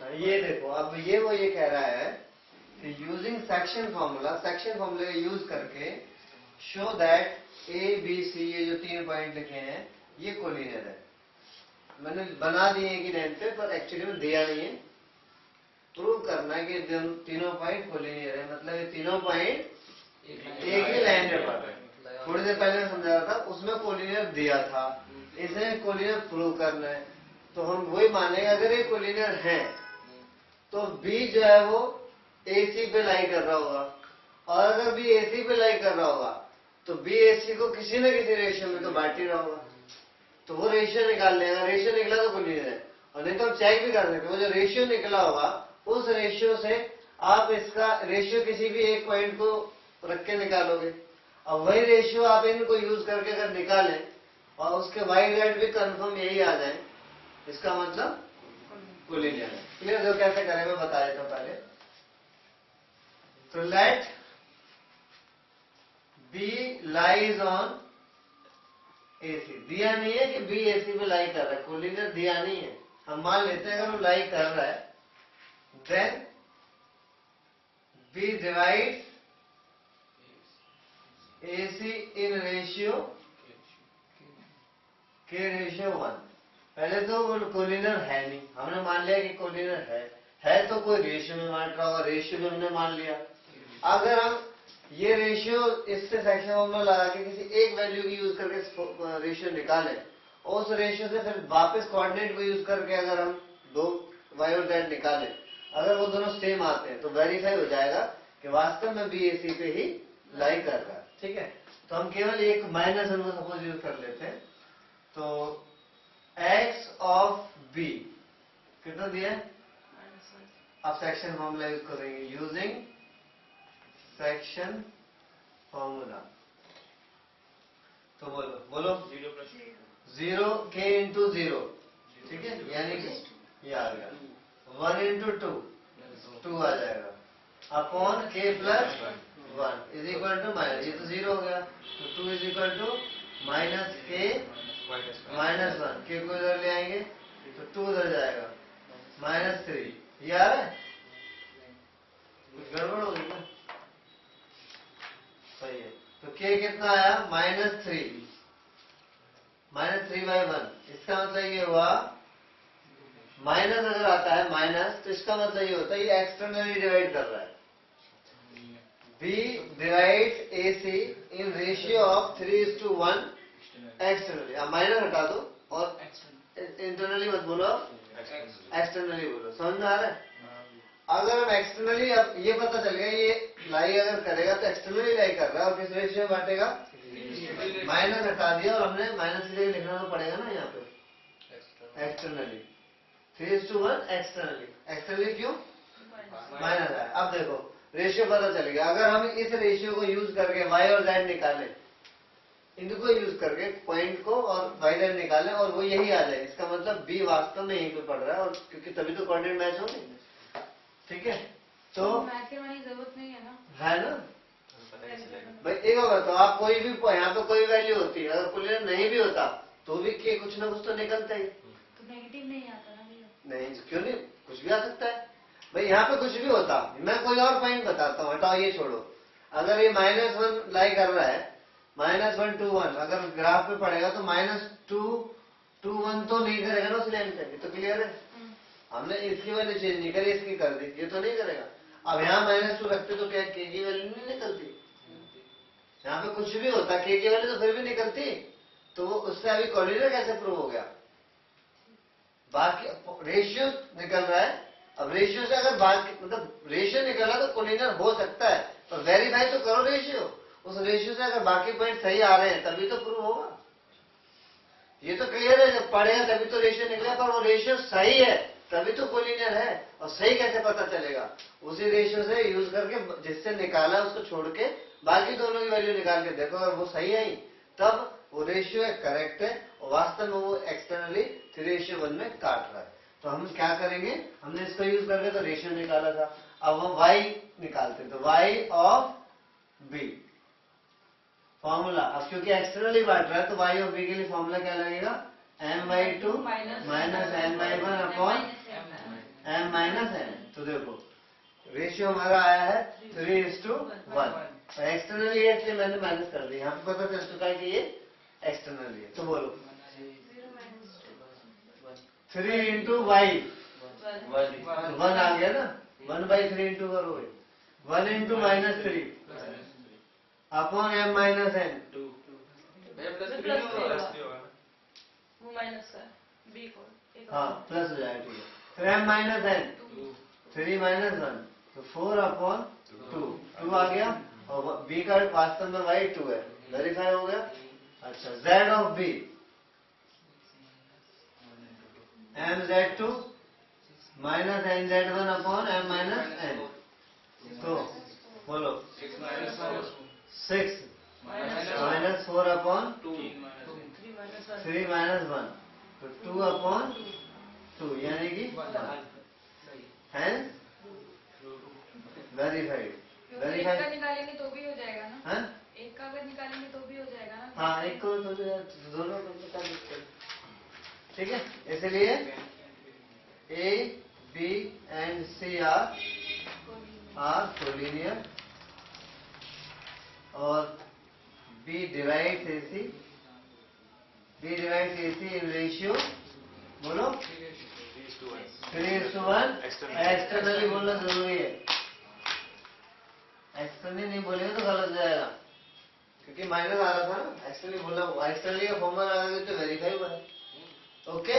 ये देखो, अब ये वो ये कह रहा है कि यूजिंग सेक्शन फॉर्मूला का यूज करके show that A B C, ये जो 3 पॉइंट लिखे हैं ये कोलिनियर है। मैंने बना दिए हैं कि लाइन पे, पर एक्चुअली में दिया नहीं है। प्रूव करना है कि तीनों पॉइंट कोलिनियर है, मतलब ये तीनों पॉइंट एक ही लाइन में पड़ रहे हैं। थोड़ी देर पहले समझा रहा था, उसमें कोलिनियर दिया था, इसे कोलिनियर प्रूव करना है। तो हम वही मानेंगे, अगर ये कोलिनियर है तो बी जो है वो AC पे लाई कर रहा होगा, और अगर बी AC पे लाई कर रहा होगा तो बी AC को किसी न किसी रेशियो में तो बांट ही रहा होगा, तो वो रेशियो निकाल लेगा। रेशियो निकला तो कोलिनियर है, और नहीं तो हम चेक भी कर सकते। वो जो रेशियो निकला होगा उस रेशियो से आप इसका रेशियो किसी भी एक पॉइंट को रख के निकालोगे। अब वही रेशियो आप इनको यूज करके अगर निकालें और उसके वाई जेड भी कंफर्म यही आ जाए, इसका मतलब कोलिनियर है। क्लियर? जो कैसे करें मैं बता देता हूं पहले। तो let B lies on AC। दिया नहीं है कि बी AC पे लाई कर रहा है, कोलिनियर दिया नहीं है। हम मान लेते हैं अगर वो लाई कर रहा है, then B divides AC in ratio के रेशियो 1। पहले तो वो कोलिनियर है नहीं, हमने मान लिया कि कोलिनियर है तो कोई रेशियो में बांट रहा होगा, रेशियो में हमने मान लिया। अगर हम ये रेशियो इससे सेक्शन फॉर्मूला लगा के किसी एक वैल्यू की यूज करके रेशियो निकालें, और उस रेशियो से फिर वापस कोऑर्डिनेट को यूज करके अगर हम दो वाई और जेड निकालें, अगर वो दोनों सेम आते हैं तो वेरीफाई हो जाएगा कि वास्तव में बी AC पे ही लाई कर रहा है। ठीक है, तो हम केवल एक माइनस को सपोज यूज कर लेते हैं। तो x ऑफ b कितना दिया है? अब सेक्शन फॉर्मूला यूज करेंगे, यूजिंग सेक्शन फॉर्मूला। तो बोलो 0 k इंटू 0, ठीक है, यानी कि ये आ गया 1 इंटू 2 आ जाएगा, upon k plus 1 is equal to minus, ये तो 0 हो गया, तो 2 is equal to minus k minus 1, k को इधर ले आएंगे तो 2 उधर जाएगा, -3। ये आ रहा है? कुछ गड़बड़ होगी क्या? सही है। तो k कितना आया? -3, -3/1। इसका मतलब ये हुआ, माइनस अगर आता है माइनस, तो इसका मतलब ये होता है ये एक्सटर्नली डिवाइड कर रहा है। B divides AC in ratio of 3:1 externally. अब माइनस हटा दो और इंटरनली मत बोलो, एक्सटर्नली बोलो। समझ में आ रहा है? अगर हम एक्सटर्नली, अब ये पता चल गया ये लाई अगर करेगा तो एक्सटर्नली लाई कर रहा है, और किस रेशियो में बांटेगा? माइनस हटा दिया, और हमने माइनस के लिए लिखना तो पड़ेगा ना यहाँ पे, एक्सटर्नली 3:1 एक्सटर्नली। एक्सटर्नली क्यों? माइनस है। अब देखो रेशियो पता चल गया। अगर हम इस रेशियो को यूज करके y और z निकालें, इनको यूज करके पॉइंट को और y z निकालें और वो यही आ जाए, इसका मतलब b वास्तव में यहीं पे पड़ रहा है, और क्योंकि तभी तो कोऑर्डिनेट मैच होंगे। ठीक है, तो मैथ के वाली जरूरत नहीं है ना, है ना भाई। एक होगा तो आप कोई भी यहाँ पे कोई वैल्यू होती है, अगर कोलिनियर नहीं भी होता तो भी के कुछ ना कुछ तो निकलता ही। तो नेगेटिव नहीं आता ना भैया? नहीं, क्यों नहीं, कुछ भी आ सकता है भाई। यहाँ पे कुछ भी होता, मैं कोई और पॉइंट बताता हूँ, हटाओ ये छोड़ो। अगर ये -1 लाई कर रहा है, -1 2 1, अगर ग्राफ पे पड़ेगा तो -2 2 1 तो नहीं करेगा ना उस लाइन पे, तो क्लियर है। हमने इसकी वैल्यू चेंज नहीं करी, इसकी कर दी, ये तो नहीं करेगा। अब यहाँ -2 रखते तो क्या के की वैल्यू नहीं निकलती? यहाँ पे कुछ भी होता, के की वैल्यू तो फिर भी निकलती, तो वो उससे अभी कोलिनियर कैसे प्रूव हो गया? बाकी रेशियो निकल रहा है। अब रेशियो से अगर बात मतलब रेशियो निकला तो कोलिनियर हो सकता है, पर वेरीफाई तो करो रेशियो। उस रेशियो से अगर बाकी पॉइंट सही आ रहे हैं तभी तो प्रूव होगा। ये तो क्लियर है, जब पढ़ेगा तभी तो रेशियो निकला, पर वो रेशियो सही है तभी तो कोलिनियर है। और सही कैसे पता चलेगा? उसी रेशियो से यूज करके जिससे निकाला उसको छोड़ के बाकी दोनों की वैल्यू निकाल के देखो, अगर वो सही है तब वो रेशियो करेक्ट है, और वास्तव में वो एक्सटर्नली 3:1 में काट रहा है। तो हम क्या करेंगे, हमने इसको यूज करके तो रेशियो निकाला था, अब हम y निकालते, तो y ऑफ b फॉर्मूला। अब क्योंकि एक्सटर्नली बांट रहा है तो y ऑफ b के लिए फॉर्मूला क्या लगेगा? m/2 -n/1 अपॉन m - तो देखो रेशियो हमारा आया है 3:1। एक्सटर्नली है इसलिए मैंने माइनस कर दिया, यहाँ पे पता चल चुका है कि ये एक्सटर्नली है। तो बोलो 3 इंटू वाई, 1 आ गया ना, 1/3 इंटू करोगे 1 into -3 upon m minus n। वो माइनस का बी को हाँ प्लस हो जाएगा, ठीक है। फिर m माइनस n 3 माइनस 1 तो 4/2 2 आ गया, और b का वास्तव में y 2 है, वेरीफाई हो गया। अच्छा z of b mz2 minus nz1 upon m minus n। तो बोलो 6 माइनस 4/2 3 माइनस 1 तो 2/2 यानी कि 1। Hence verified. एक का वेरीफाइड निकालेंगे तो भी हो जाएगा ना। हाँ एक का अगर निकालेंगे तो भी हो जाएगा ना। हाँ, एक को तो दोनों को निकाल सकते हैं, ठीक है। इसलिए A, B and C are collinear और B divides AC in ratio, बोलो 3:1। एक्सटर्नली बोलना जरूरी है, एक्सटर्नली नहीं बोलेंगे तो गलत जाएगा, क्योंकि माइनस आ रहा था ना। एक्सटर्नली बोलना, एक्सटर्नली का फॉर्मूला लगा देते तो वेरीफाई हुआ है। ओके।